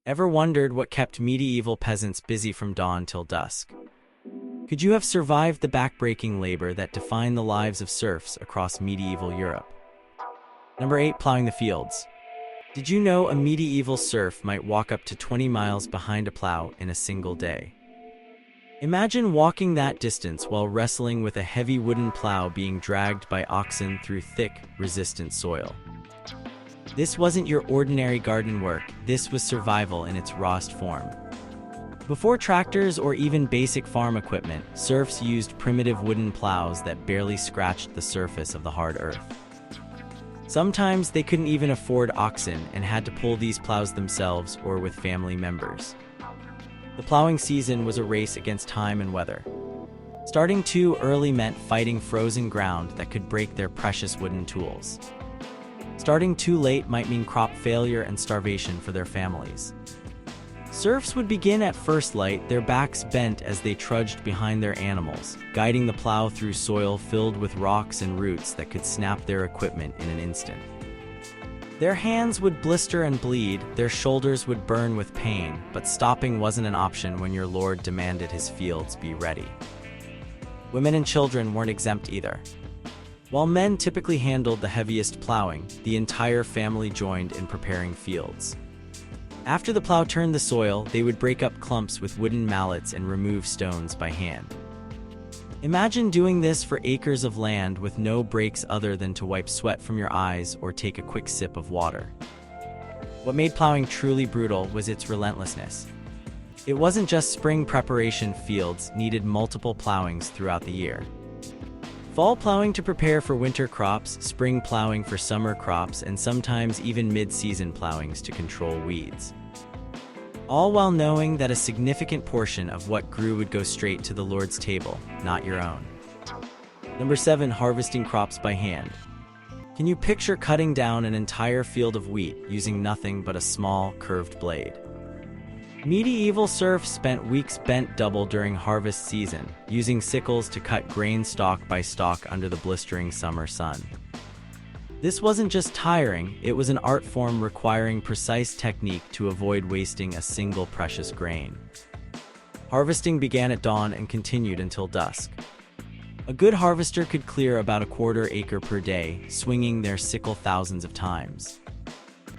Ever wondered what kept medieval peasants busy from dawn till dusk? Could you have survived the backbreaking labor that defined the lives of serfs across medieval Europe? Number 8. Plowing the fields. Did you know a medieval serf might walk up to 20 miles behind a plow in a single day? Imagine walking that distance while wrestling with a heavy wooden plow being dragged by oxen through thick, resistant soil. This wasn't your ordinary garden work, this was survival in its rawest form. Before tractors or even basic farm equipment, serfs used primitive wooden plows that barely scratched the surface of the hard earth. Sometimes they couldn't even afford oxen and had to pull these plows themselves or with family members. The plowing season was a race against time and weather. Starting too early meant fighting frozen ground that could break their precious wooden tools. Starting too late might mean crop failure and starvation for their families. Serfs would begin at first light, their backs bent as they trudged behind their animals, guiding the plow through soil filled with rocks and roots that could snap their equipment in an instant. Their hands would blister and bleed, their shoulders would burn with pain, but stopping wasn't an option when your lord demanded his fields be ready. Women and children weren't exempt either. While men typically handled the heaviest plowing, the entire family joined in preparing fields. After the plow turned the soil, they would break up clumps with wooden mallets and remove stones by hand. Imagine doing this for acres of land with no breaks other than to wipe sweat from your eyes or take a quick sip of water. What made plowing truly brutal was its relentlessness. It wasn't just spring preparation, fields needed multiple plowings throughout the year. Fall plowing to prepare for winter crops, spring plowing for summer crops, and sometimes even mid-season plowings to control weeds. All while knowing that a significant portion of what grew would go straight to the Lord's table, not your own. Number 7. Harvesting crops by hand. Can you picture cutting down an entire field of wheat using nothing but a small, curved blade? Medieval serfs spent weeks bent double during harvest season, using sickles to cut grain stalk by stalk under the blistering summer sun. This wasn't just tiring, it was an art form requiring precise technique to avoid wasting a single precious grain. Harvesting began at dawn and continued until dusk. A good harvester could clear about a quarter acre per day, swinging their sickle thousands of times.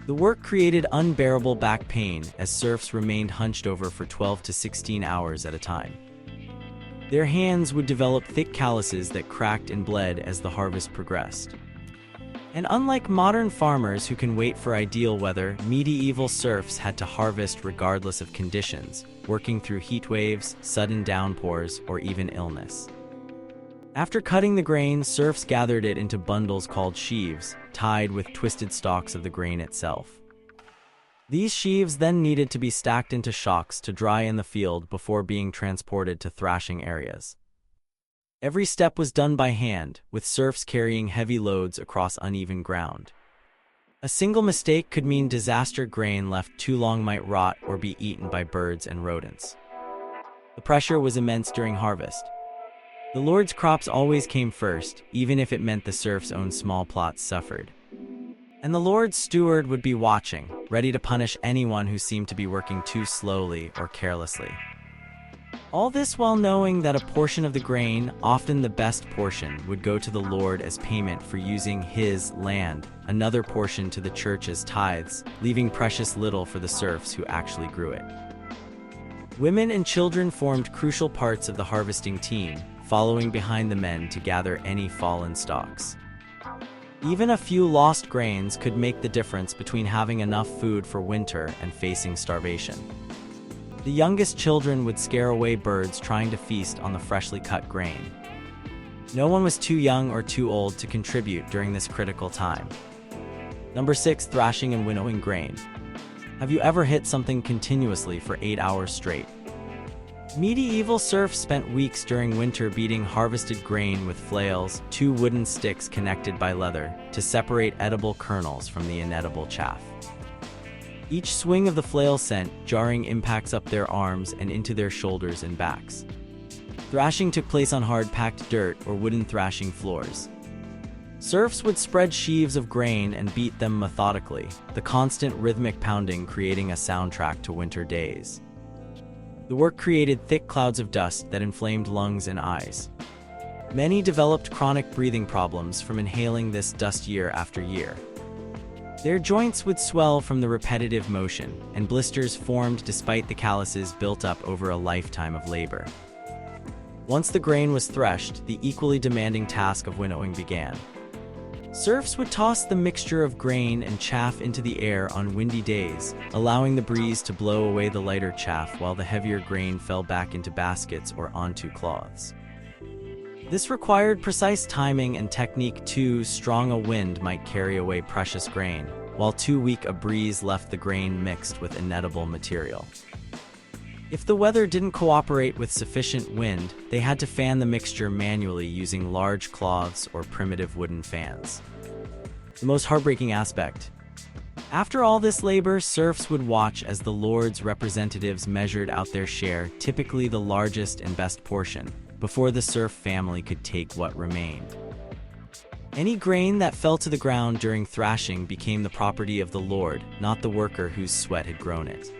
The work created unbearable back pain as serfs remained hunched over for 12 to 16 hours at a time. Their hands would develop thick calluses that cracked and bled as the harvest progressed. And unlike modern farmers who can wait for ideal weather, medieval serfs had to harvest regardless of conditions, working through heat waves, sudden downpours, or even illness. After cutting the grain, serfs gathered it into bundles called sheaves, tied with twisted stalks of the grain itself. These sheaves then needed to be stacked into shocks to dry in the field before being transported to thrashing areas. Every step was done by hand, with serfs carrying heavy loads across uneven ground. A single mistake could mean disaster. Grain left too long might rot or be eaten by birds and rodents. The pressure was immense during harvest. The Lord's crops always came first, even if it meant the serfs' own small plots suffered. And the Lord's steward would be watching, ready to punish anyone who seemed to be working too slowly or carelessly. All this while knowing that a portion of the grain, often the best portion, would go to the Lord as payment for using his land, another portion to the church as tithes, leaving precious little for the serfs who actually grew it. Women and children formed crucial parts of the harvesting team, following behind the men to gather any fallen stalks. Even a few lost grains could make the difference between having enough food for winter and facing starvation. The youngest children would scare away birds trying to feast on the freshly cut grain. No one was too young or too old to contribute during this critical time. Number 6. Thrashing and winnowing grain. Have you ever hit something continuously for 8 hours straight? Medieval serfs spent weeks during winter beating harvested grain with flails, two wooden sticks connected by leather, to separate edible kernels from the inedible chaff. Each swing of the flail sent jarring impacts up their arms and into their shoulders and backs. Thrashing took place on hard-packed dirt or wooden thrashing floors. Serfs would spread sheaves of grain and beat them methodically, the constant rhythmic pounding creating a soundtrack to winter days. The work created thick clouds of dust that inflamed lungs and eyes. Many developed chronic breathing problems from inhaling this dust year after year. Their joints would swell from the repetitive motion, and blisters formed despite the calluses built up over a lifetime of labor. Once the grain was threshed, the equally demanding task of winnowing began. Serfs would toss the mixture of grain and chaff into the air on windy days, allowing the breeze to blow away the lighter chaff while the heavier grain fell back into baskets or onto cloths. This required precise timing and technique. Too strong a wind might carry away precious grain, while too weak a breeze left the grain mixed with inedible material. If the weather didn't cooperate with sufficient wind, they had to fan the mixture manually using large cloths or primitive wooden fans. The most heartbreaking aspect. After all this labor, serfs would watch as the lord's representatives measured out their share, typically the largest and best portion, before the serf family could take what remained. Any grain that fell to the ground during thrashing became the property of the lord, not the worker whose sweat had grown it.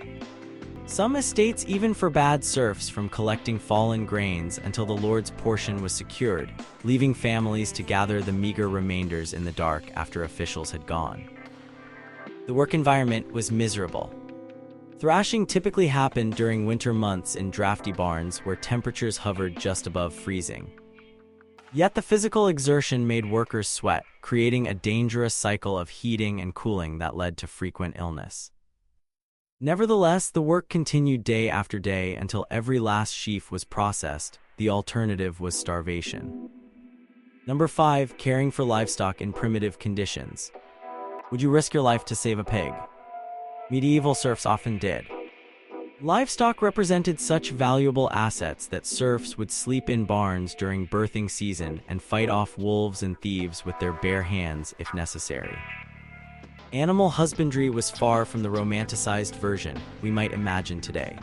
Some estates even forbade serfs from collecting fallen grains until the lord's portion was secured, leaving families to gather the meager remainders in the dark after officials had gone. The work environment was miserable. Thrashing typically happened during winter months in drafty barns where temperatures hovered just above freezing. Yet the physical exertion made workers sweat, creating a dangerous cycle of heating and cooling that led to frequent illness. Nevertheless, the work continued day after day until every last sheaf was processed. The alternative was starvation. Number 5. Caring for livestock in primitive conditions. Would you risk your life to save a pig? Medieval serfs often did. Livestock represented such valuable assets that serfs would sleep in barns during birthing season and fight off wolves and thieves with their bare hands if necessary. Animal husbandry was far from the romanticized version we might imagine today.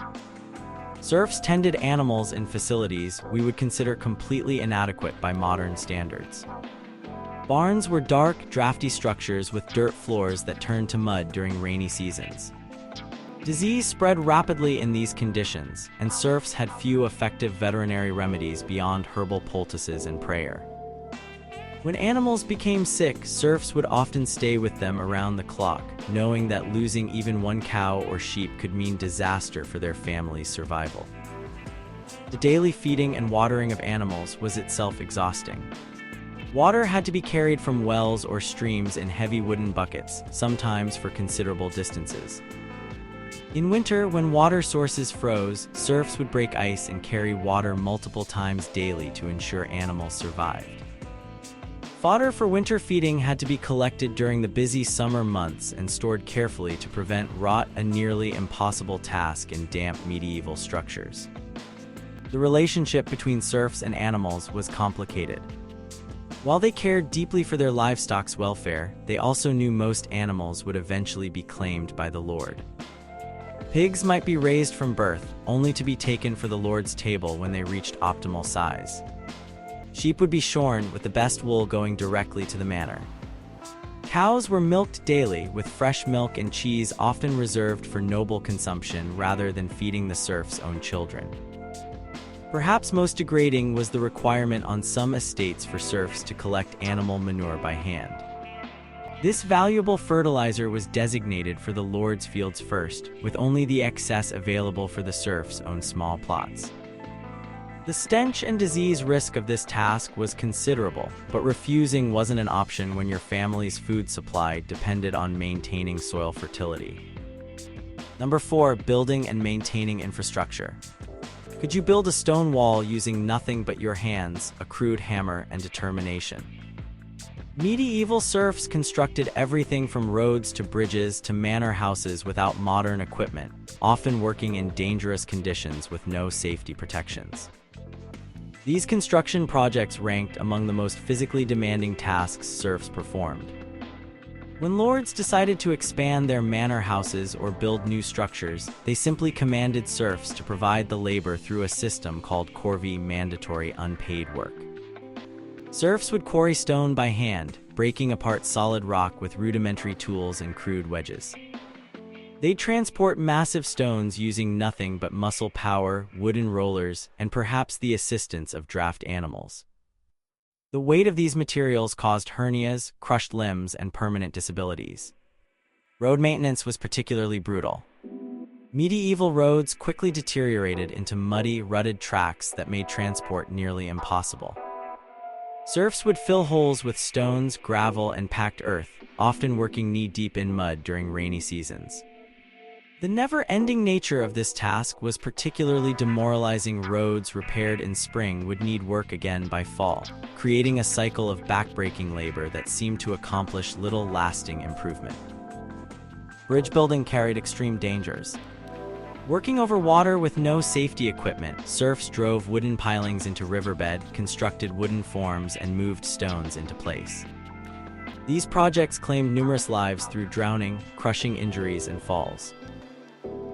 Serfs tended animals in facilities we would consider completely inadequate by modern standards. Barns were dark, drafty structures with dirt floors that turned to mud during rainy seasons. Disease spread rapidly in these conditions, and serfs had few effective veterinary remedies beyond herbal poultices and prayer. When animals became sick, serfs would often stay with them around the clock, knowing that losing even one cow or sheep could mean disaster for their family's survival. The daily feeding and watering of animals was itself exhausting. Water had to be carried from wells or streams in heavy wooden buckets, sometimes for considerable distances. In winter, when water sources froze, serfs would break ice and carry water multiple times daily to ensure animals survived. Fodder for winter feeding had to be collected during the busy summer months and stored carefully to prevent rot, a nearly impossible task in damp medieval structures. The relationship between serfs and animals was complicated. While they cared deeply for their livestock's welfare, they also knew most animals would eventually be claimed by the lord. Pigs might be raised from birth, only to be taken for the lord's table when they reached optimal size. Sheep would be shorn, with the best wool going directly to the manor. Cows were milked daily, with fresh milk and cheese often reserved for noble consumption rather than feeding the serfs' own children. Perhaps most degrading was the requirement on some estates for serfs to collect animal manure by hand. This valuable fertilizer was designated for the lord's fields first, with only the excess available for the serfs' own small plots. The stench and disease risk of this task was considerable, but refusing wasn't an option when your family's food supply depended on maintaining soil fertility. Number 4. Building and maintaining infrastructure. Could you build a stone wall using nothing but your hands, a crude hammer, and determination? Medieval serfs constructed everything from roads to bridges to manor houses without modern equipment, often working in dangerous conditions with no safety protections. These construction projects ranked among the most physically demanding tasks serfs performed. When lords decided to expand their manor houses or build new structures, they simply commanded serfs to provide the labor through a system called corvée, mandatory unpaid work. Serfs would quarry stone by hand, breaking apart solid rock with rudimentary tools and crude wedges. They'd transport massive stones using nothing but muscle power, wooden rollers, and perhaps the assistance of draft animals. The weight of these materials caused hernias, crushed limbs, and permanent disabilities. Road maintenance was particularly brutal. Medieval roads quickly deteriorated into muddy, rutted tracks that made transport nearly impossible. Serfs would fill holes with stones, gravel, and packed earth, often working knee-deep in mud during rainy seasons. The never-ending nature of this task was particularly demoralizing. Roads repaired in spring would need work again by fall, creating a cycle of backbreaking labor that seemed to accomplish little lasting improvement. Bridge building carried extreme dangers. Working over water with no safety equipment, serfs drove wooden pilings into riverbed, constructed wooden forms, and moved stones into place. These projects claimed numerous lives through drowning, crushing injuries, and falls.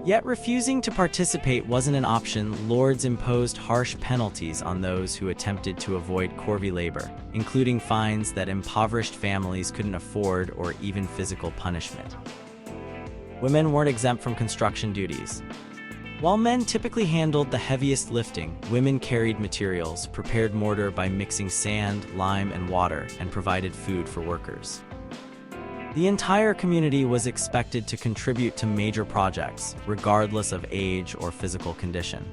Yet refusing to participate wasn't an option. Lords imposed harsh penalties on those who attempted to avoid corvée labor, including fines that impoverished families couldn't afford or even physical punishment. Women weren't exempt from construction duties. While men typically handled the heaviest lifting, women carried materials, prepared mortar by mixing sand, lime, and water, and provided food for workers. The entire community was expected to contribute to major projects, regardless of age or physical condition.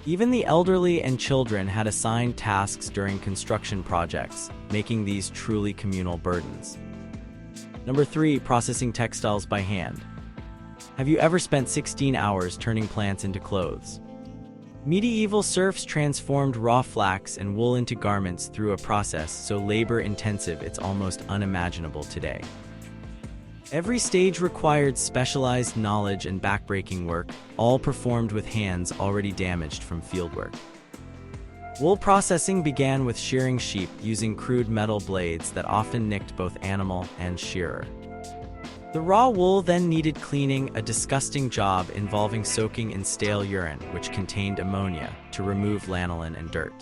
Even the elderly and children had assigned tasks during construction projects, making these truly communal burdens. Number 3, processing textiles by hand. Have you ever spent 16 hours turning plants into clothes? Medieval serfs transformed raw flax and wool into garments through a process so labor-intensive it's almost unimaginable today. Every stage required specialized knowledge and backbreaking work, all performed with hands already damaged from fieldwork. Wool processing began with shearing sheep using crude metal blades that often nicked both animal and shearer. The raw wool then needed cleaning, a disgusting job involving soaking in stale urine, which contained ammonia, to remove lanolin and dirt.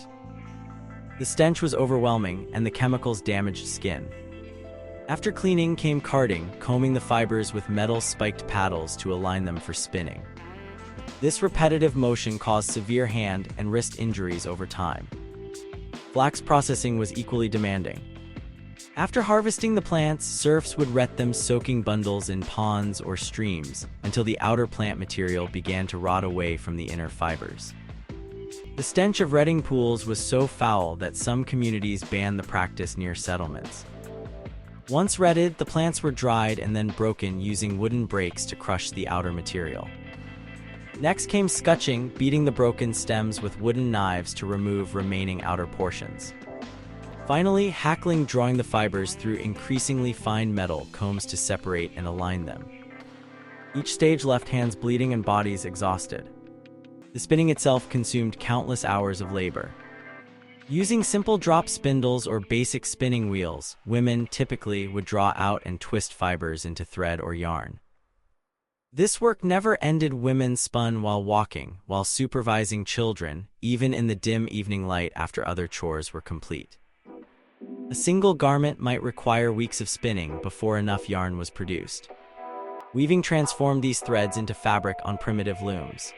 The stench was overwhelming, and the chemicals damaged skin. After cleaning came carding, combing the fibers with metal-spiked paddles to align them for spinning. This repetitive motion caused severe hand and wrist injuries over time. Flax processing was equally demanding. After harvesting the plants, serfs would ret them, soaking bundles in ponds or streams until the outer plant material began to rot away from the inner fibers. The stench of retting pools was so foul that some communities banned the practice near settlements. Once retted, the plants were dried and then broken using wooden brakes to crush the outer material. Next came scutching, beating the broken stems with wooden knives to remove remaining outer portions. Finally, hackling, drawing the fibers through increasingly fine metal combs to separate and align them. Each stage left hands bleeding and bodies exhausted. The spinning itself consumed countless hours of labor. Using simple drop spindles or basic spinning wheels, women typically would draw out and twist fibers into thread or yarn. This work never ended. Women spun while walking, while supervising children, even in the dim evening light after other chores were complete. A single garment might require weeks of spinning before enough yarn was produced. Weaving transformed these threads into fabric on primitive looms.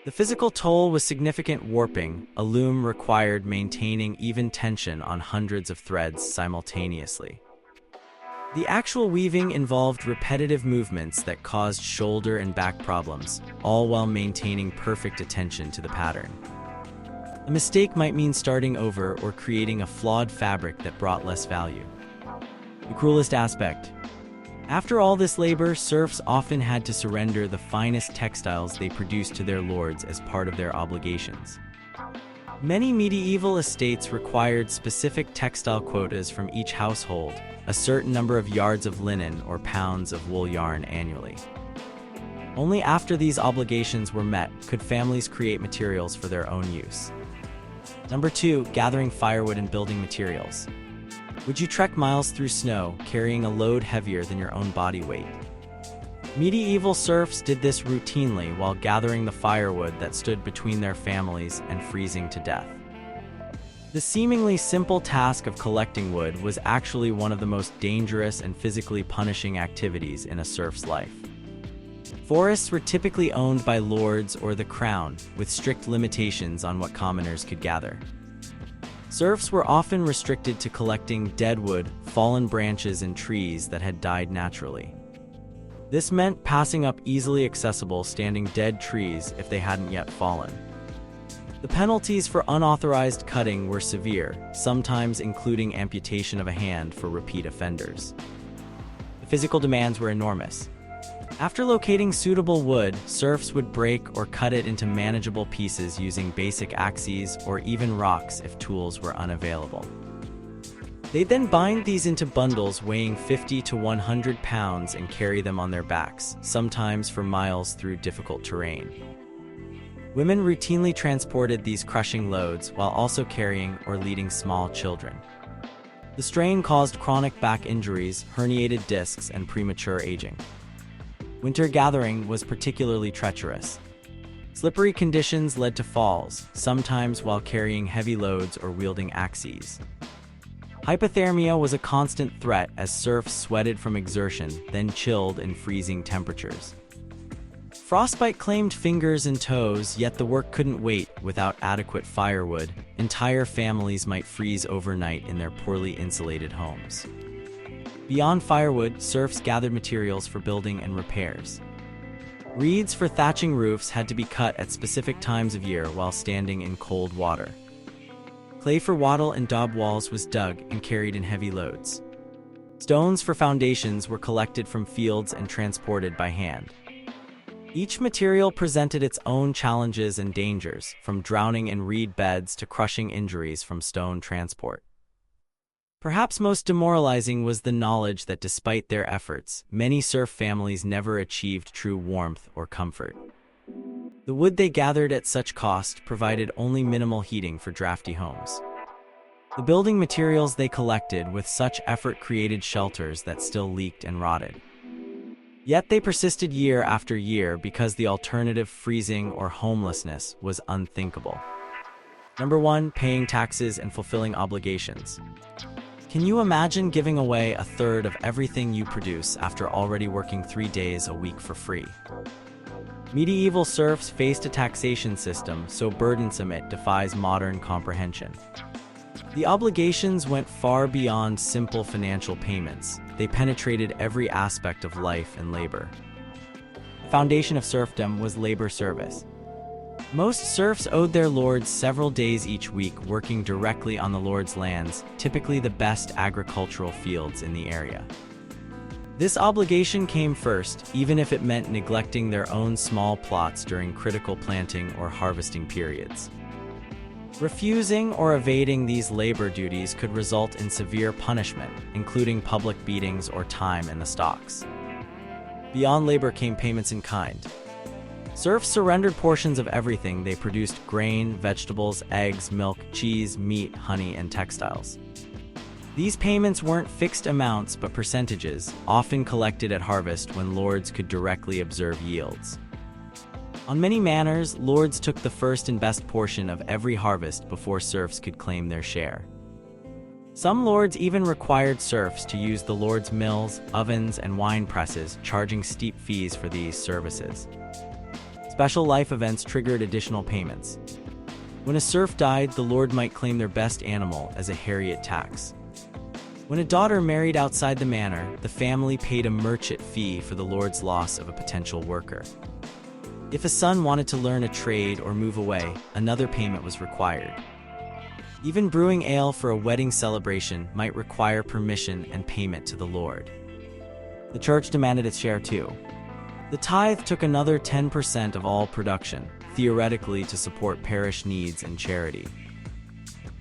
The physical toll was significant. Warping, a loom required maintaining even tension on hundreds of threads simultaneously. The actual weaving involved repetitive movements that caused shoulder and back problems, all while maintaining perfect attention to the pattern. A mistake might mean starting over or creating a flawed fabric that brought less value. The cruelest aspect. After all this labor, serfs often had to surrender the finest textiles they produced to their lords as part of their obligations. Many medieval estates required specific textile quotas from each household, a certain number of yards of linen or pounds of wool yarn annually. Only after these obligations were met could families create materials for their own use. Number 2, gathering firewood and building materials. Would you trek miles through snow, carrying a load heavier than your own body weight? Medieval serfs did this routinely while gathering the firewood that stood between their families and freezing to death. The seemingly simple task of collecting wood was actually one of the most dangerous and physically punishing activities in a serf's life. Forests were typically owned by lords or the crown, with strict limitations on what commoners could gather. Serfs were often restricted to collecting dead wood, fallen branches, and trees that had died naturally. This meant passing up easily accessible standing dead trees if they hadn't yet fallen. The penalties for unauthorized cutting were severe, sometimes including amputation of a hand for repeat offenders. The physical demands were enormous. After locating suitable wood, serfs would break or cut it into manageable pieces using basic axes or even rocks if tools were unavailable. They'd then bind these into bundles weighing 50 to 100 pounds and carry them on their backs, sometimes for miles through difficult terrain. Women routinely transported these crushing loads while also carrying or leading small children. The strain caused chronic back injuries, herniated discs, and premature aging. Winter gathering was particularly treacherous. Slippery conditions led to falls, sometimes while carrying heavy loads or wielding axes. Hypothermia was a constant threat as serfs sweated from exertion, then chilled in freezing temperatures. Frostbite claimed fingers and toes, yet the work couldn't wait. Without adequate firewood, entire families might freeze overnight in their poorly insulated homes. Beyond firewood, serfs gathered materials for building and repairs. Reeds for thatching roofs had to be cut at specific times of year while standing in cold water. Clay for wattle and daub walls was dug and carried in heavy loads. Stones for foundations were collected from fields and transported by hand. Each material presented its own challenges and dangers, from drowning in reed beds to crushing injuries from stone transport. Perhaps most demoralizing was the knowledge that despite their efforts, many serf families never achieved true warmth or comfort. The wood they gathered at such cost provided only minimal heating for drafty homes. The building materials they collected with such effort created shelters that still leaked and rotted. Yet they persisted year after year because the alternative, freezing or homelessness, was unthinkable. Number 1, paying taxes and fulfilling obligations. Can you imagine giving away a third of everything you produce after already working 3 days a week for free? Medieval serfs faced a taxation system so burdensome it defies modern comprehension. The obligations went far beyond simple financial payments. They penetrated every aspect of life and labor. The foundation of serfdom was labor service. Most serfs owed their lords several days each week working directly on the lord's lands, typically the best agricultural fields in the area. This obligation came first, even if it meant neglecting their own small plots during critical planting or harvesting periods. Refusing or evading these labor duties could result in severe punishment, including public beatings or time in the stocks. Beyond labor came payments in kind. Serfs surrendered portions of everything they produced: grain, vegetables, eggs, milk, cheese, meat, honey, and textiles. These payments weren't fixed amounts but percentages, often collected at harvest when lords could directly observe yields. On many manors, lords took the first and best portion of every harvest before serfs could claim their share. Some lords even required serfs to use the lord's mills, ovens, and wine presses, charging steep fees for these services. Special life events triggered additional payments. When a serf died, the lord might claim their best animal as a Harriet tax. When a daughter married outside the manor, the family paid a merchant fee for the lord's loss of a potential worker. If a son wanted to learn a trade or move away, another payment was required. Even brewing ale for a wedding celebration might require permission and payment to the lord. The church demanded its share too. The tithe took another 10% of all production, theoretically to support parish needs and charity.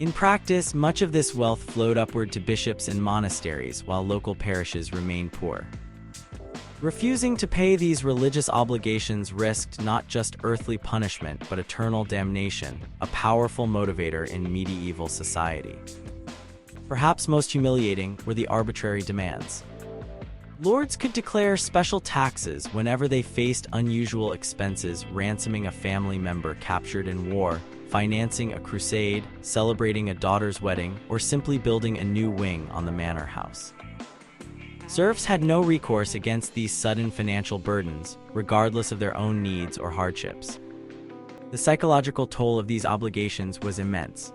In practice, much of this wealth flowed upward to bishops and monasteries while local parishes remained poor. Refusing to pay these religious obligations risked not just earthly punishment but eternal damnation, a powerful motivator in medieval society. Perhaps most humiliating were the arbitrary demands. Lords could declare special taxes whenever they faced unusual expenses: ransoming a family member captured in war, financing a crusade, celebrating a daughter's wedding, or simply building a new wing on the manor house. Serfs had no recourse against these sudden financial burdens, regardless of their own needs or hardships. The psychological toll of these obligations was immense.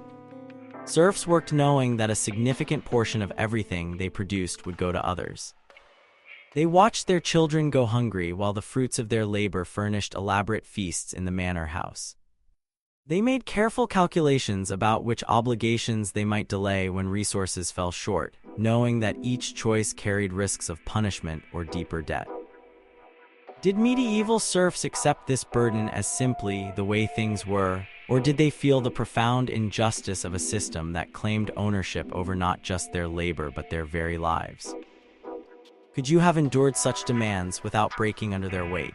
Serfs worked knowing that a significant portion of everything they produced would go to others. They watched their children go hungry while the fruits of their labor furnished elaborate feasts in the manor house. They made careful calculations about which obligations they might delay when resources fell short, knowing that each choice carried risks of punishment or deeper debt. Did medieval serfs accept this burden as simply the way things were, or did they feel the profound injustice of a system that claimed ownership over not just their labor but their very lives? Could you have endured such demands without breaking under their weight?